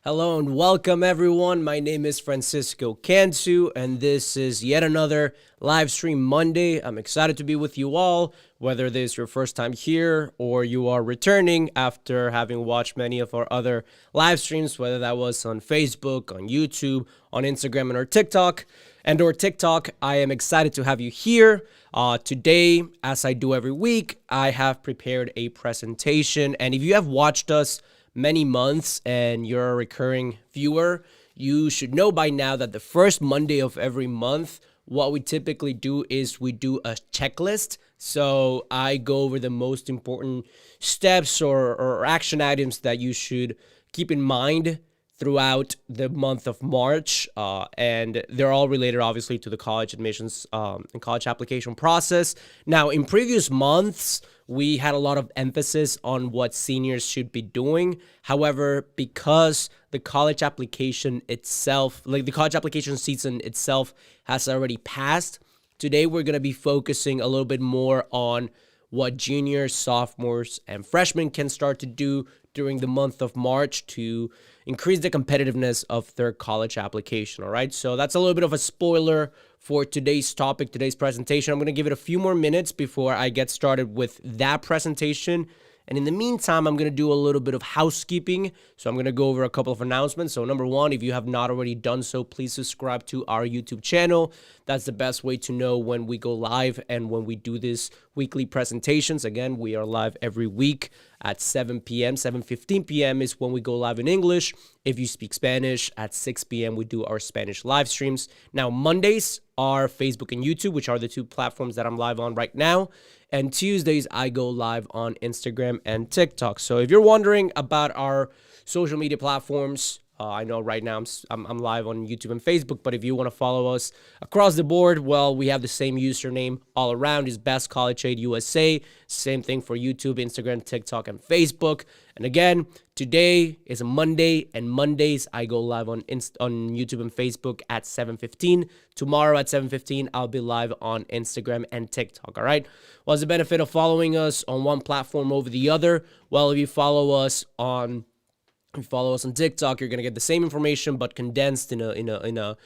Hello and welcome everyone. My name is Francisco Cantu and this is yet another live stream Monday. I'm excited to be with you all, whether this is your first time here or you are returning after having watched many of our other live streams, whether that was on Facebook, on YouTube, on Instagram and or TikTok. I am excited to have you here. Today, as I do every week, I have prepared a presentation, and if you have watched us many months and you're a recurring viewer, you should know by now that the first Monday of every month, what we typically do is we do a checklist. So I go over the most important steps or action items that you should keep in mind throughout the month of March, and they're all related obviously to the college admissions and college application process. Now, in previous months, we had a lot of emphasis on what seniors should be doing. However, because the college application itself, like the college application season itself has already passed, today we're going to be focusing a little bit more on what juniors, sophomores, and freshmen can start to do during the month of March to increase the competitiveness of their college application. All right, so that's a little bit of a spoiler for today's topic, today's presentation. I'm going to give it a few more minutes before I get started with that presentation. And in the meantime, I'm going to do a little bit of housekeeping. So I'm going to go over a couple of announcements. So number one, if you have not already done so, please subscribe to our YouTube channel. That's the best way to know when we go live and when we do these weekly presentations. Again, we are live every week at 7 p.m. 7:15 p.m. is when we go live in English. If you speak Spanish, at 6 p.m. we do our Spanish live streams. Now, Mondays are Facebook and YouTube, which are the two platforms that I'm live on right now. And Tuesdays, I go live on Instagram and TikTok. So if you're wondering about our social media platforms, I know right now I'm live on YouTube and Facebook, but if you want to follow us across the board, well, we have the same username all around. Is Best College Aid USA. Same thing for YouTube, Instagram, TikTok, and Facebook. And again, today is a Monday, and Mondays I go live on YouTube and Facebook at 7:15. Tomorrow at 7:15, I'll be live on Instagram and TikTok. All right. What's the benefit of following us on one platform over the other? Well, if you follow us on TikTok, you're gonna get the same information but condensed in a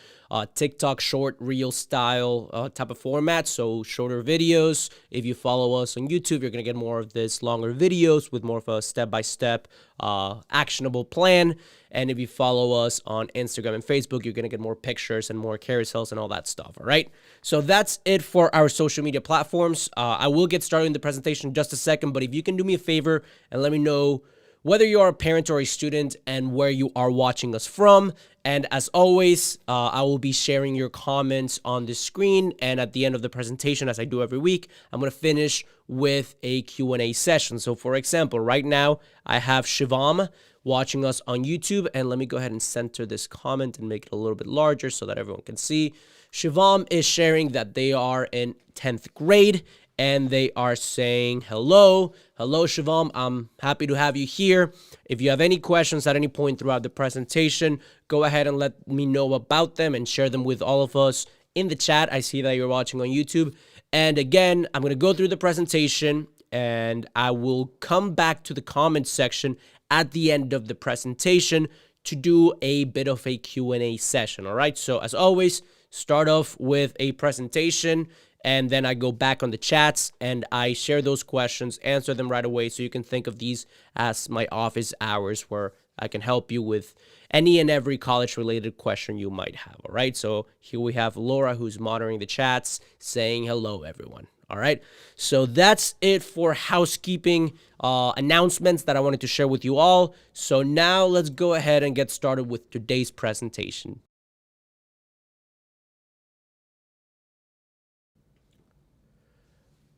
TikTok short reel style type of format. So shorter videos. If you follow us on YouTube, you're gonna get more of this longer videos with more of a step-by-step actionable plan. And if you follow us on Instagram and Facebook, you're gonna get more pictures and more carousels and all that stuff. All right. So that's it for our social media platforms. I will get started in the presentation in just a second, but if you can do me a favor and let me know whether you are a parent or a student and where you are watching us from. And as always, I will be sharing your comments on the screen. And at the end of the presentation, as I do every week, I'm going to finish with a Q&A session. So for example, right now, I have Shivam watching us on YouTube. And let me go ahead and center this comment and make it a little bit larger so that everyone can see. Shivam is sharing that they are in 10th grade. And they are saying, hello, Shivam, I'm happy to have you here. If you have any questions at any point throughout the presentation, go ahead and let me know about them and share them with all of us in the chat. I see that you're watching on YouTube. And again, I'm going to go through the presentation and I will come back to the comment section at the end of the presentation to do a bit of a Q&A session. All right. So as always, start off with a presentation. And then I go back on the chats and I share those questions, answer them right away. So you can think of these as my office hours where I can help you with any and every college related question you might have. All right. So here we have Laura, who's monitoring the chats, saying hello, everyone. All right. So that's it for housekeeping announcements that I wanted to share with you all. So now let's go ahead and get started with today's presentation.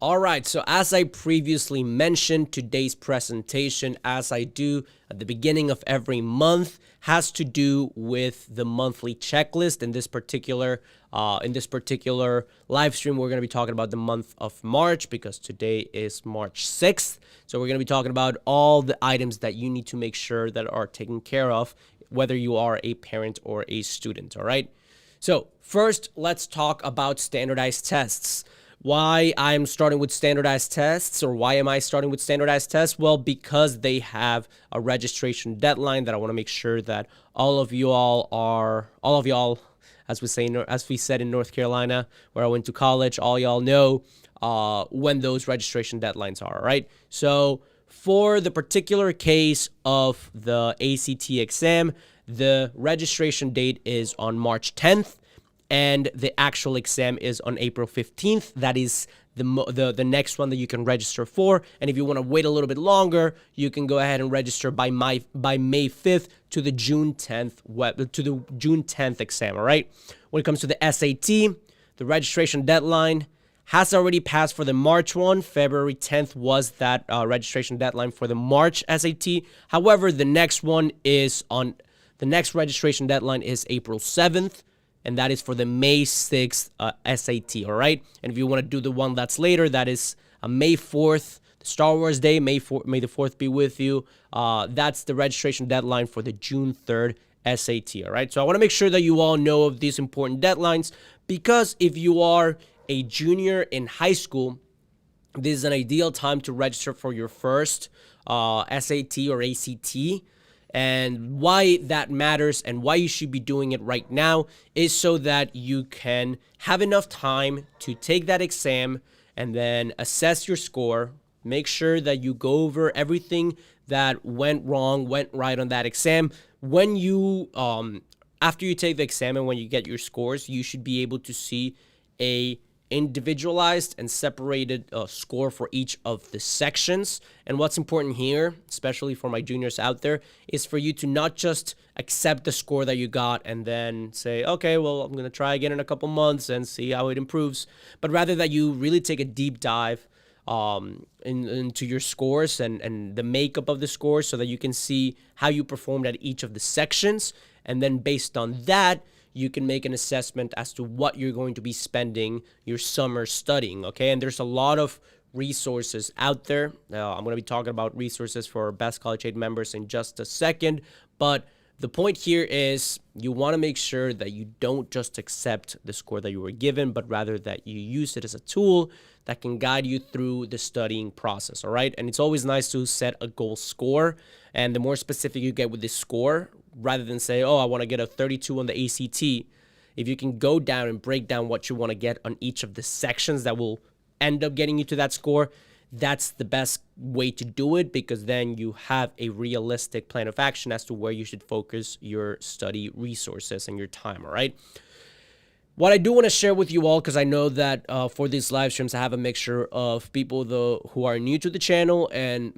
All right, so as I previously mentioned, today's presentation, as I do at the beginning of every month, has to do with the monthly checklist. In this particular live stream, we're going to be talking about the month of March because today is March 6th. So we're going to be talking about all the items that you need to make sure that are taken care of, whether you are a parent or a student. All right. So first, let's talk about standardized tests. Why I'm starting with standardized tests, or why am I starting with standardized tests? Well, because they have a registration deadline that I want to make sure that all of y'all, as we said in North Carolina, where I went to college, all y'all know when those registration deadlines are, right? So for the particular case of the ACT exam, the registration date is on March 10th, and the actual exam is on April 15th. That is the next one that you can register for. And if you want to wait a little bit longer, you can go ahead and register by May 5th to the June 10th exam. All right. When it comes to the SAT, the registration deadline has already passed for the March one. February 10th was that registration deadline for the March SAT. However, the next registration deadline is April 7th. And that is for the May 6th SAT, all right? And if you want to do the one that's later, that is May 4th, Star Wars Day, May the 4th be with you. That's the registration deadline for the June 3rd SAT, all right? So I want to make sure that you all know of these important deadlines, because if you are a junior in high school, this is an ideal time to register for your first SAT or ACT. And why that matters and why you should be doing it right now is so that you can have enough time to take that exam and then assess your score. Make sure that you go over everything that went wrong, went right on that exam. When you, after you take the exam and when you get your scores, you should be able to see a individualized and separated score for each of the sections. And what's important here, especially for my juniors out there, is for you to not just accept the score that you got and then say, okay, well, I'm going to try again in a couple months and see how it improves, but rather that you really take a deep dive into your scores and the makeup of the scores, so that you can see how you performed at each of the sections. And then based on that, you can make an assessment as to what you're going to be spending your summer studying, okay? And there's a lot of resources out there. I'm going to be talking about resources for Best College Aid members in just a second, but the point here is you want to make sure that you don't just accept the score that you were given, but rather that you use it as a tool that can guide you through the studying process, all right? And it's always nice to set a goal score, and the more specific you get with this score, rather than say, oh, I want to get a 32 on the ACT, if you can go down and break down what you want to get on each of the sections that will end up getting you to that score, that's the best way to do it, because then you have a realistic plan of action as to where you should focus your study resources and your time, all right? What I do want to share with you all, because I know that for these live streams, I have a mixture of people who are new to the channel and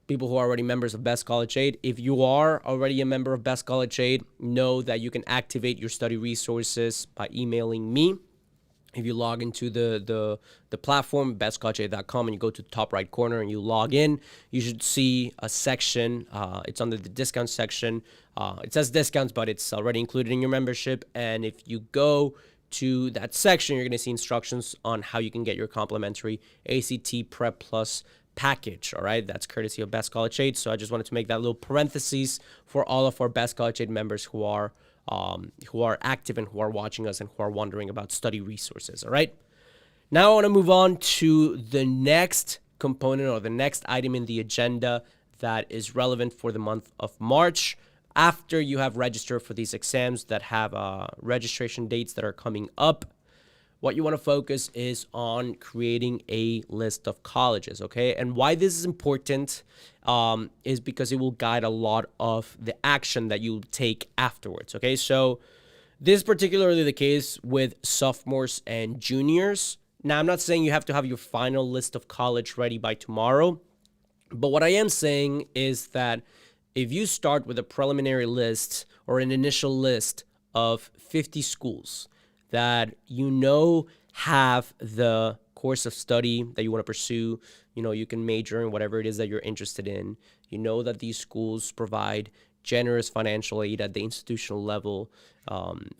people who are already members of Best College Aid. If you are already a member of Best College Aid, know that you can activate your study resources by emailing me. If you log into the platform, bestcollegeaid.com, and you go to the top right corner and you log in, you should see a section. It's under the discount section. It says discounts, but it's already included in your membership. And if you go to that section, you're going to see instructions on how you can get your complimentary ACT Prep Plus package, all right? That's courtesy of Best College Aid. So I just wanted to make that little parentheses for all of our Best College Aid members who are active and who are watching us and who are wondering about study resources, all right? Now I want to move on to the next component, or the next item in the agenda that is relevant for the month of March. After you have registered for these exams that have registration dates that are coming up, what you want to focus is on creating a list of colleges, okay? And why this is important is because it will guide a lot of the action that you take afterwards, okay? So this is particularly the case with sophomores and juniors. Now, I'm not saying you have to have your final list of college ready by tomorrow, but what I am saying is that if you start with a preliminary list or an initial list of 50 schools that you know have the course of study that you want to pursue, you can major in whatever it is that you're interested in. You know that these schools provide generous financial aid at the institutional level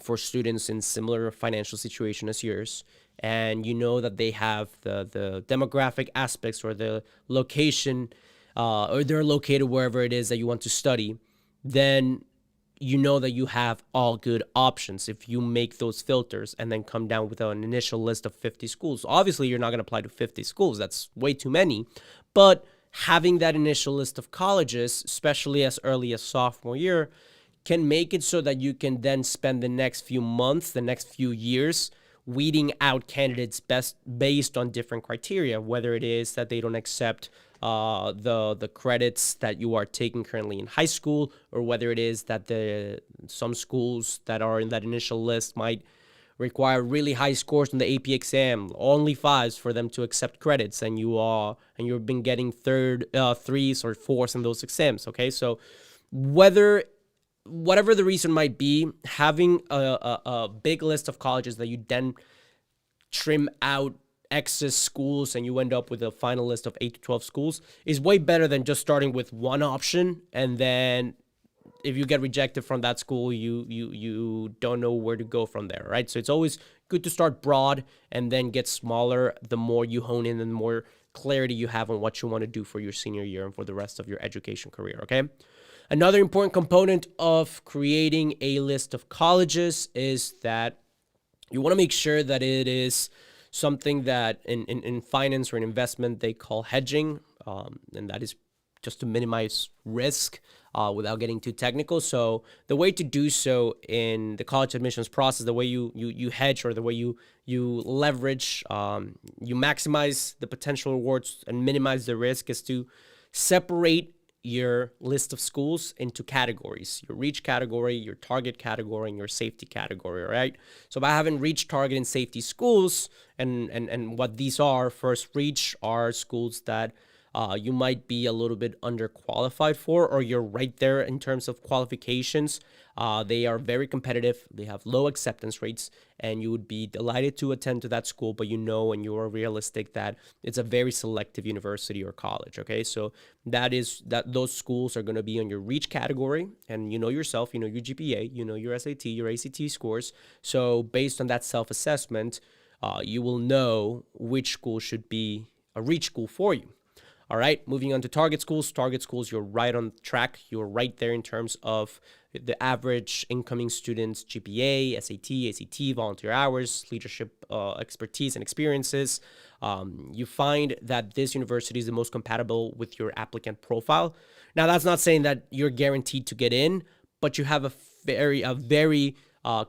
for students in similar financial situation as yours. And you know that they have the demographic aspects or the location, or they're located wherever it is that you want to study. Then you know that you have all good options if you make those filters and then come down with an initial list of 50 schools. Obviously, you're not going to apply to 50 schools. That's way too many. But having that initial list of colleges, especially as early as sophomore year, can make it so that you can then spend the next few months, the next few years, weeding out candidates best based on different criteria, whether it is that they don't accept the credits that you are taking currently in high school, or whether it is that some schools that are in that initial list might require really high scores on the AP exam, only fives for them to accept credits, and you've been getting threes or fours in those exams. Okay, so whatever the reason might be, having a big list of colleges that you then trim out excess schools and you end up with a final list of 8 to 12 schools is way better than just starting with one option, and then if you get rejected from that school, you don't know where to go from there, right? So it's always good to start broad and then get smaller the more you hone in and the more clarity you have on what you want to do for your senior year and for the rest of your education career, okay? Another important component of creating a list of colleges is that you want to make sure that it is something that in finance or in investment they call hedging, and that is just to minimize risk without getting too technical. So the way to do so in the college admissions process, the way you hedge, or the way you leverage, you maximize the potential rewards and minimize the risk, is to separate your list of schools into categories: your reach category, your target category, and your safety category, right? So by having reach, target, and safety schools, and what these are: first, reach are schools that you might be a little bit underqualified for, or you're right there in terms of qualifications. They are very competitive. They have low acceptance rates, and you would be delighted to attend to that school, but and you are realistic that it's a very selective university or college, okay? So those schools are going to be on your reach category, and you know yourself, you know your GPA, you know your SAT, your ACT scores. So based on that self-assessment, you will know which school should be a reach school for you. All right, moving on to target schools. Target schools, you're right on track. You're right there in terms of the average incoming students' GPA, SAT, ACT, volunteer hours, leadership expertise and experiences. You find that this university is the most compatible with your applicant profile. Now, that's not saying that you're guaranteed to get in, but you have a very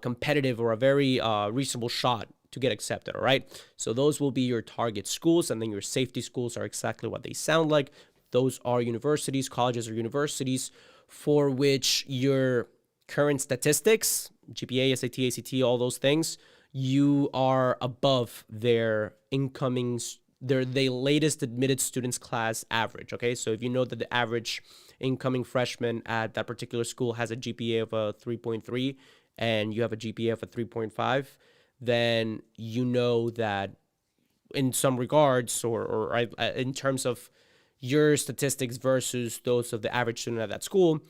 competitive or a very reasonable shot to get accepted, all right? So those will be your target schools, and then your safety schools are exactly what they sound like. Those are universities, colleges or universities for which your current statistics, GPA, SAT, ACT, all those things, you are above their the latest admitted students class average, okay? So if you know that the average incoming freshman at that particular school has a GPA of a 3.3 and you have a GPA of a 3.5, then you know that in some regards, or in terms of your statistics versus those of the average student at that school,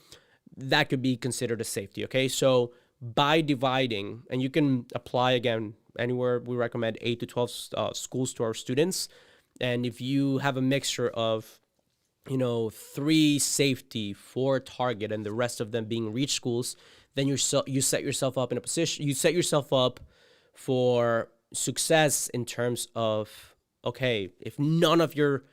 that could be considered a safety, okay? So by dividing, and you can apply, again, anywhere, we recommend 8 to 12 schools to our students. And if you have a mixture of 3 safety, 4 target, and the rest of them being reach schools, then you set yourself up in a position, you set yourself up for success in terms of, okay, if none of your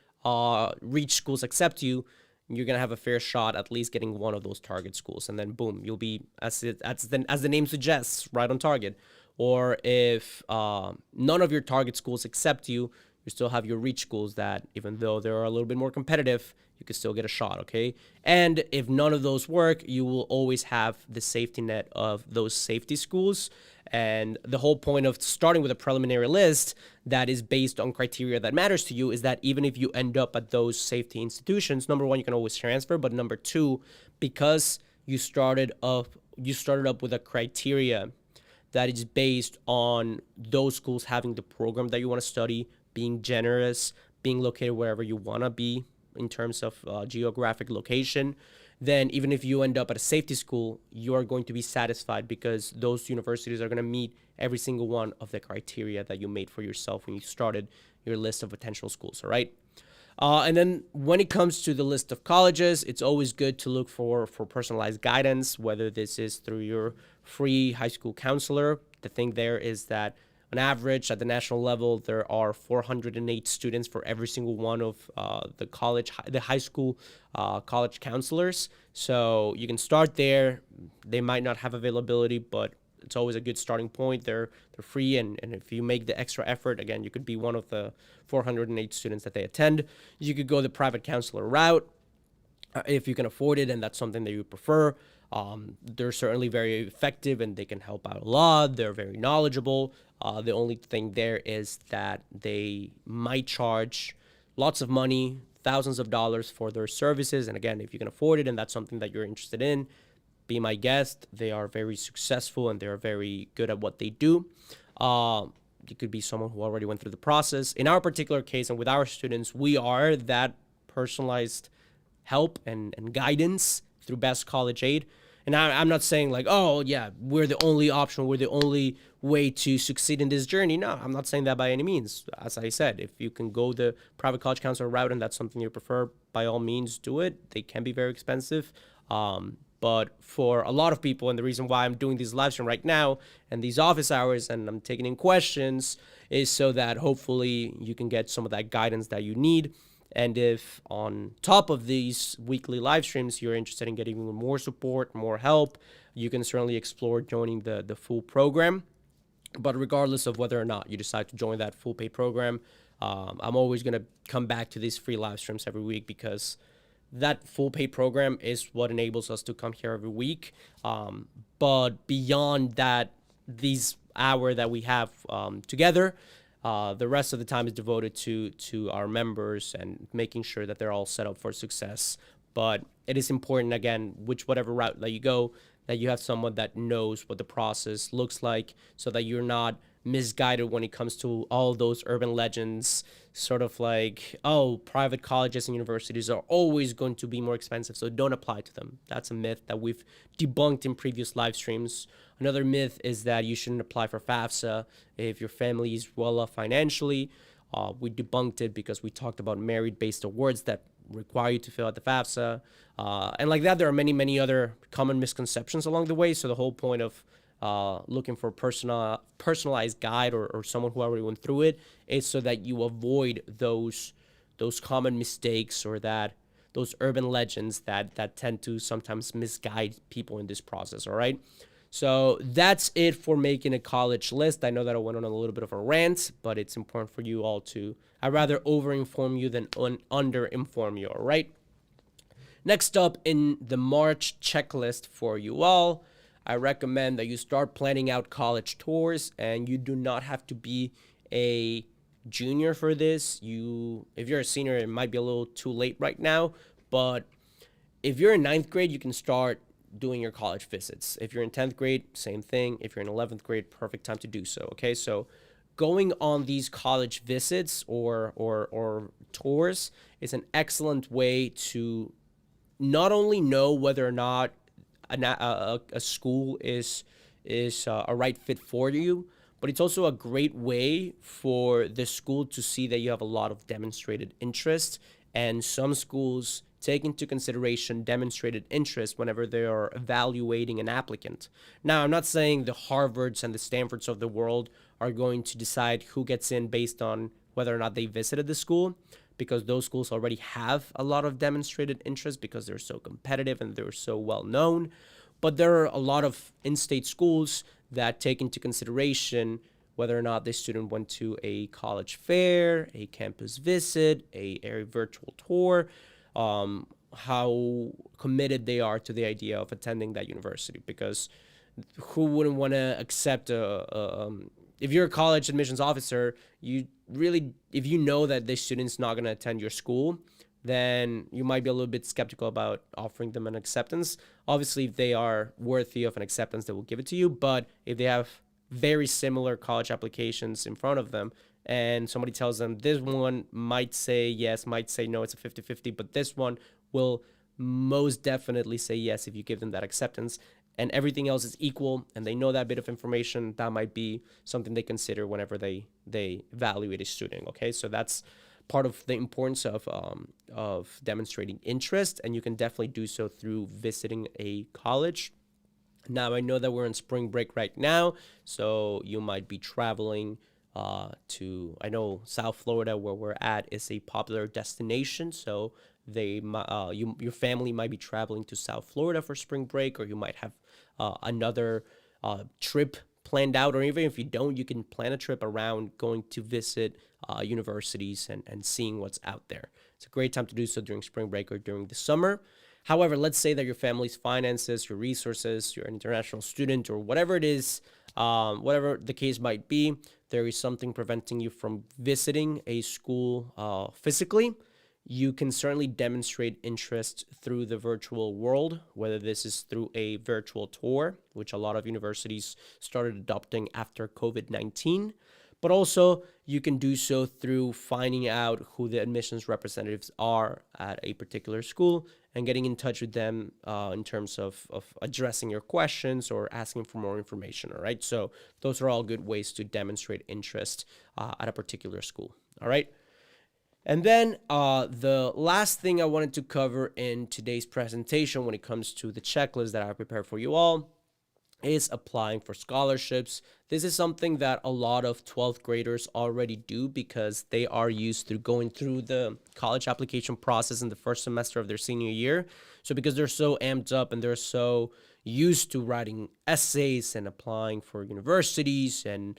reach schools accept you, you're going to have a fair shot at least getting one of those target schools. And then boom, you'll be, as the name suggests, right on target. Or if none of your target schools accept you, you still have your reach schools that, even though they're a little bit more competitive, you can still get a shot, okay? And if none of those work, you will always have the safety net of those safety schools. And the whole point of starting with a preliminary list that is based on criteria that matters to you is that even if you end up at those safety institutions, number one, you can always transfer, but number two, because you started up with a criteria that is based on those schools having the program that you want to study, being generous, being located wherever you want to be in terms of geographic location, then even if you end up at a safety school, you are going to be satisfied because those universities are going to meet every single one of the criteria that you made for yourself when you started your list of potential schools, all right? And then when it comes to the list of colleges, it's always good to look for personalized guidance, whether this is through your free high school counselor. The thing there is that on average at the national level, there are 408 students for every single one of the high school college counselors. So you can start there. They might not have availability, but it's always a good starting point. They're free, and if you make the extra effort, again, you could be one of the 408 students that they attend. You could go the private counselor route if you can afford it, and that's something that you prefer. They're certainly very effective, and they can help out a lot. They're very knowledgeable. The only thing there is that they might charge lots of money, thousands of dollars for their services. And again, if you can afford it and that's something that you're interested in, be my guest. They are very successful and they're very good at what they do. You could be someone who already went through the process. In our particular case, and with our students, we are that personalized help and guidance through Best College Aid. And I'm not saying like, oh, yeah, we're the only option, we're the only way to succeed in this journey. No, I'm not saying that by any means. As I said, if you can go the private college counselor route and that's something you prefer, by all means, do it. They can be very expensive. But for a lot of people, and the reason why I'm doing this live stream right now and these office hours and I'm taking in questions is so that hopefully you can get some of that guidance that you need. And if on top of these weekly live streams, you're interested in getting even more support, more help, you can certainly explore joining the full program. But regardless of whether or not you decide to join that full pay program, I'm always going to come back to these free live streams every week because that full pay program is what enables us to come here every week. But beyond that, these hour that we have together, the rest of the time is devoted to our members and making sure that they're all set up for success. But it is important, again, whatever route that you go, that you have someone that knows what the process looks like so that you're not misguided when it comes to all those urban legends, sort of like, oh, private colleges and universities are always going to be more expensive, so don't apply to them. That's a myth that we've debunked in previous live streams. Another myth is that you shouldn't apply for FAFSA if your family is well off financially. We debunked it because we talked about merit-based awards that require you to fill out the FAFSA. And like that, there are many, many other common misconceptions along the way. So the whole point of looking for a personalized guide or someone who already went through it is so that you avoid those common mistakes or those urban legends that tend to sometimes misguide people in this process. All right. So that's it for making a college list. I know that I went on a little bit of a rant, but it's important for you all I'd rather over-inform you than under-inform you, all right? Next up in the March checklist for you all, I recommend that you start planning out college tours, and you do not have to be a junior for this. If you're a senior, it might be a little too late right now, but if you're in 9th grade, you can start doing your college visits. If you're in 10th grade, same thing. If you're in 11th grade, perfect time to do so, okay? So going on these college visits or tours is an excellent way to not only know whether or not a school is a right fit for you, but it's also a great way for the school to see that you have a lot of demonstrated interest. And some schools take into consideration demonstrated interest whenever they are evaluating an applicant. Now, I'm not saying the Harvards and the Stanfords of the world are going to decide who gets in based on whether or not they visited the school, because those schools already have a lot of demonstrated interest because they're so competitive and they're so well known. But there are a lot of in-state schools that take into consideration whether or not the student went to a college fair, a campus visit, a virtual tour, how committed they are to the idea of attending that university. Because who wouldn't want to accept if you're a college admissions officer, if you know that the student's not going to attend your school, then you might be a little bit skeptical about offering them an acceptance. Obviously, if they are worthy of an acceptance, they will give it to you. But if they have very similar college applications in front of them, and somebody tells them this one might say yes, might say no, it's a 50-50, but this one will most definitely say yes if you give them that acceptance, and everything else is equal, and they know that bit of information, that might be something they consider whenever they evaluate a student, okay? So that's part of the importance of demonstrating interest, and you can definitely do so through visiting a college. Now, I know that we're in spring break right now, so you might be traveling I know South Florida, where we're at, is a popular destination. So your family might be traveling to South Florida for spring break, or you might have another trip planned out, or even if you don't, you can plan a trip around going to visit universities and seeing what's out there. It's a great time to do so during spring break or during the summer. However, let's say that your family's finances, your resources, you're an international student, or whatever it is, whatever the case might be, there is something preventing you from visiting a school physically. You can certainly demonstrate interest through the virtual world, whether this is through a virtual tour, which a lot of universities started adopting after COVID-19. But also, you can do so through finding out who the admissions representatives are at a particular school and getting in touch with them in terms of addressing your questions or asking for more information, all right? So those are all good ways to demonstrate interest at a particular school, all right? And then the last thing I wanted to cover in today's presentation when it comes to the checklist that I prepared for you all is applying for scholarships. This is something that a lot of 12th graders already do because they are used to going through the college application process in the first semester of their senior year. So because they're so amped up and they're so used to writing essays and applying for universities and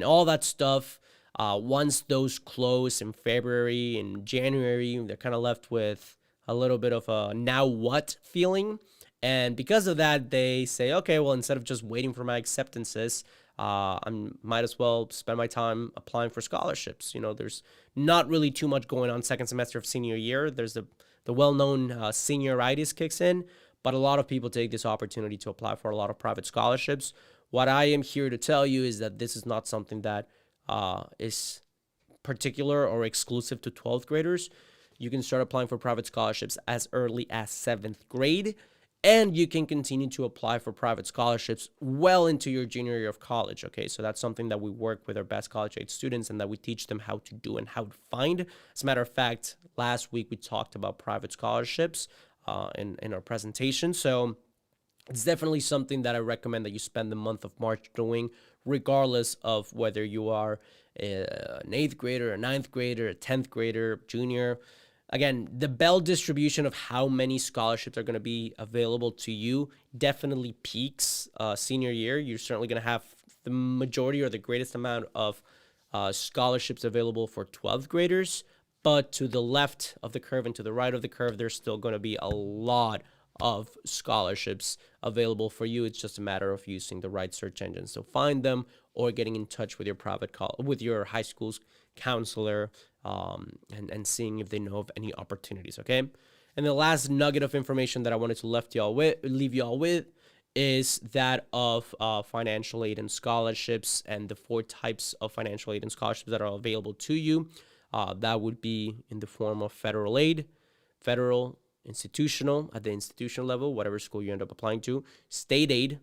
all that stuff, once those close in February and January, they're kind of left with a little bit of a now what feeling. And because of that, they say, okay, well, instead of just waiting for my acceptances, I might as well spend my time applying for scholarships. You know, there's not really too much going on second semester of senior year. There's the well-known senioritis kicks in, but a lot of people take this opportunity to apply for a lot of private scholarships. What I am here to tell you is that this is not something that is particular or exclusive to 12th graders. You can start applying for private scholarships as early as 7th grade. And you can continue to apply for private scholarships well into your junior year of college, okay? So that's something that we work with our best college-age students and that we teach them how to do and how to find. As a matter of fact, last week we talked about private scholarships in our presentation. So it's definitely something that I recommend that you spend the month of March doing, regardless of whether you are an 8th grader, a 9th grader, a 10th grader, junior. Again, the Bell distribution of how many scholarships are going to be available to you definitely peaks senior year. You're certainly going to have the majority or the greatest amount of scholarships available for 12th graders. But to the left of the curve and to the right of the curve, there's still going to be a lot of scholarships available for you. It's just a matter of using the right search engines to find them or getting in touch with your with your high school's counselor and seeing if they know of any opportunities, okay? And the last nugget of information that I wanted to leave y'all with is that of financial aid and scholarships and the 4 types of financial aid and scholarships that are available to you. That would be in the form of federal aid, federal, institutional, at the institutional level, whatever school you end up applying to, state aid,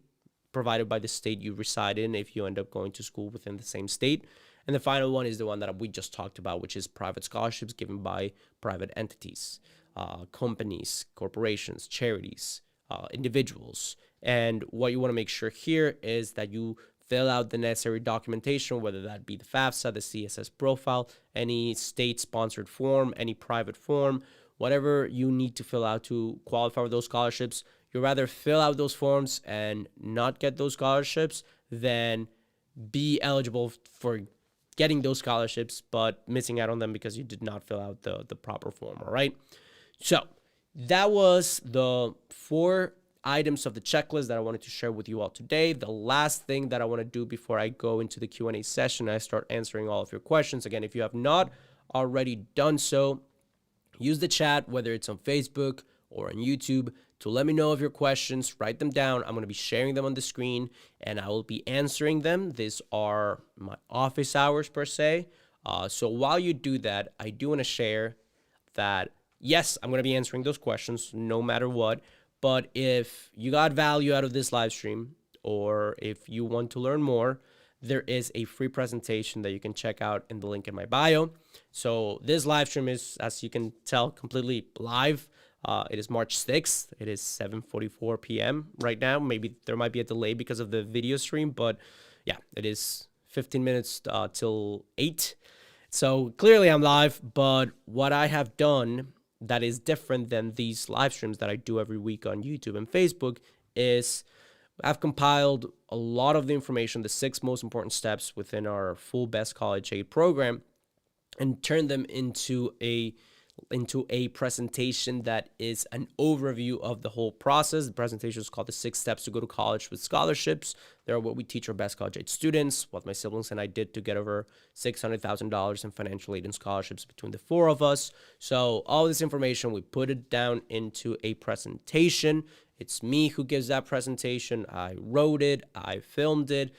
provided by the state you reside in if you end up going to school within the same state. And the final one is the one that we just talked about, which is private scholarships given by private entities, companies, corporations, charities, individuals. And what you want to make sure here is that you fill out the necessary documentation, whether that be the FAFSA, the CSS profile, any state-sponsored form, any private form, whatever you need to fill out to qualify for those scholarships. You'd rather fill out those forms and not get those scholarships than be eligible for getting those scholarships but missing out on them because you did not fill out the proper form, all right? So that was the 4 items of the checklist that I wanted to share with you all today. The last thing that I want to do before I go into the Q&A session, I start answering all of your questions. Again, if you have not already done so, use the chat, whether it's on Facebook or on YouTube, to let me know of your questions. Write them down. I'm going to be sharing them on the screen, and I will be answering them. These are my office hours, per se. So while you do that, I do want to share that, yes, I'm going to be answering those questions no matter what. But if you got value out of this live stream, or if you want to learn more, there is a free presentation that you can check out in the link in my bio. So this live stream is, as you can tell, completely live. It is March 6th. It is 7:44 p.m. right now. Maybe there might be a delay because of the video stream, but yeah, it is 15 minutes till 8. So clearly I'm live, but what I have done that is different than these live streams that I do every week on YouTube and Facebook is I've compiled a lot of the information, the 6 most important steps within our full Best College Aid program, and turned them into a presentation that is an overview of the whole process. The presentation is called the 6 Steps to Go to College with Scholarships. They're what we teach our Best College Aid students, what my siblings and I did to get over $600,000 in financial aid and scholarships between the 4 of us. So all this information, we put it down into a presentation. It's me who gives that presentation. I wrote it, I filmed it.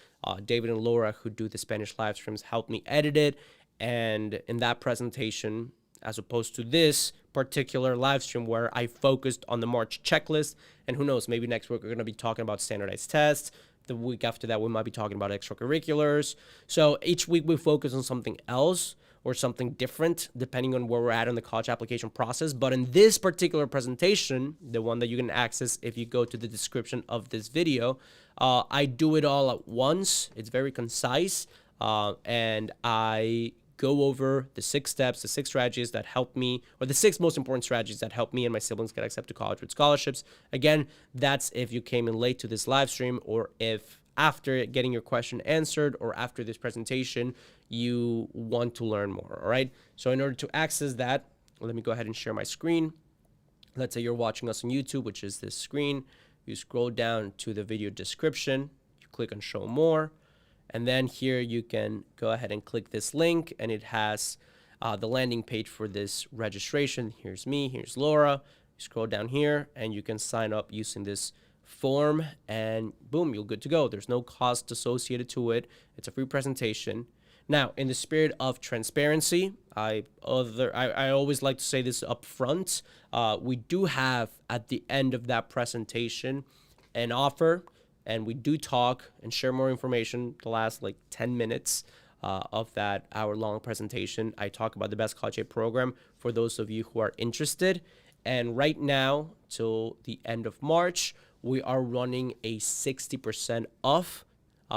David and Laura, who do the Spanish live streams, helped me edit it. And in that presentation, as opposed to this particular live stream where I focused on the March checklist, and who knows, maybe next week we're going to be talking about standardized tests. The week after that, we might be talking about extracurriculars. So each week we focus on something else or something different, depending on where we're at in the college application process. But in this particular presentation, the one that you can access if you go to the description of this video, I do it all at once. It's very concise, and I go over the 6 steps, the 6 strategies that help me, or the 6 most important strategies that help me and my siblings get accepted to college with scholarships. Again, that's if you came in late to this live stream, or if after getting your question answered or after this presentation, you want to learn more, all right? So in order to access that, let me go ahead and share my screen. Let's say you're watching us on YouTube, which is this screen. You scroll down to the video description, you click on show more, and then here you can go ahead and click this link, and it has the landing page for this registration. Here's me, here's Laura. You scroll down here, and you can sign up using this form, and boom, you're good to go. There's no cost associated to it. It's a free presentation. Now, in the spirit of transparency, I always like to say this up front. We do have, at the end of that presentation, an offer, and we do talk and share more information the last 10 minutes of that hour-long presentation. I talk about the Best College Aid program for those of you who are interested. And right now, till the end of March, we are running a 60% off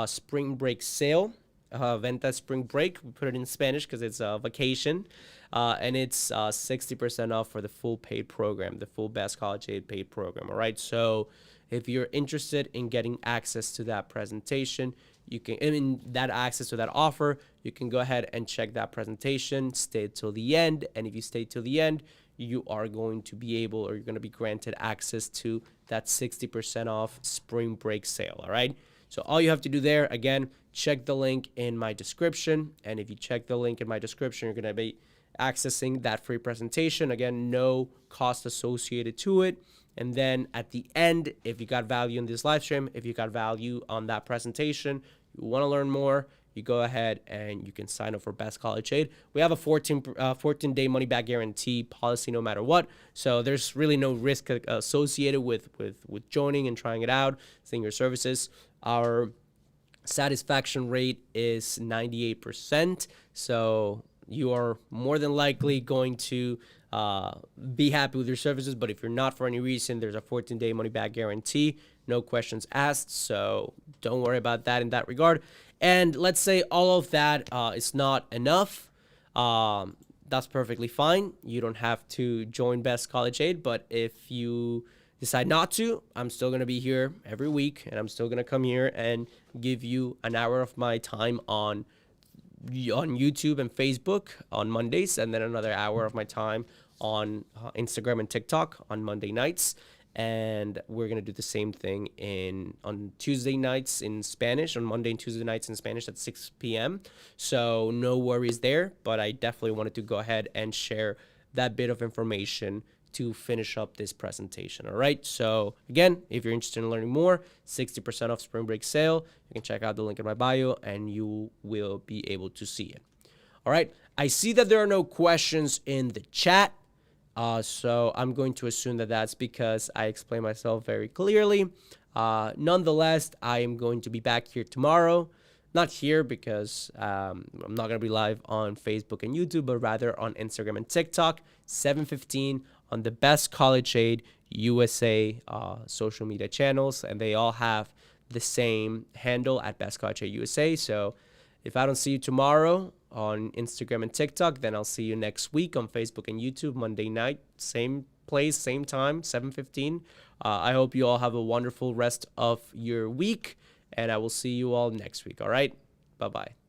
spring break sale. Venta Spring Break. We put it in Spanish because it's a vacation. And it's 60% off for the full paid program, the full Best College Aid paid program. All right. So if you're interested in getting access to that presentation, you can, that access to that offer, you can go ahead and check that presentation, stay till the end. And if you stay till the end, you are going to be able, or you're going to be granted access to that 60% off spring break sale. All right. So all you have to do there, again, check the link in my description. And if you check the link in my description, you're going to be accessing that free presentation. Again, no cost associated to it. And then at the end, if you got value in this live stream, if you got value on that presentation, you want to learn more, you go ahead and you can sign up for Best College Aid. We have a 14-day money-back guarantee policy no matter what. So there's really no risk associated with joining and trying it out, seeing your services. Our satisfaction rate is 98%. So you are more than likely going to be happy with your services. But if you're not for any reason, there's a 14-day money-back guarantee. No questions asked. So don't worry about that in that regard. And let's say all of that is not enough. That's perfectly fine. You don't have to join Best College Aid. But if you decide not to, I'm still going to be here every week. And I'm still going to come here and give you an hour of my time on YouTube and Facebook on Mondays, and then another hour of my time on Instagram and TikTok on Monday nights. And we're going to do the same thing on Tuesday nights in Spanish, on Monday and Tuesday nights in Spanish at 6 p.m. So no worries there, but I definitely wanted to go ahead and share that bit of information to finish up this presentation. All right. So again, if you're interested in learning more, 60% off spring break sale, you can check out the link in my bio and you will be able to see it. All right. I see that there are no questions in the chat. So I'm going to assume that that's because I explained myself very clearly. Nonetheless, I am going to be back here tomorrow. not here because I'm not going to be live on Facebook and YouTube, but rather on Instagram and TikTok, 7:15 on the Best College Aid USA social media channels. And they all have the same handle at Best College Aid USA. So if I don't see you tomorrow on Instagram and TikTok, then I'll see you next week on Facebook and YouTube, Monday night, same place, same time, 7:15. I hope you all have a wonderful rest of your week, and I will see you all next week. All right? Bye-bye.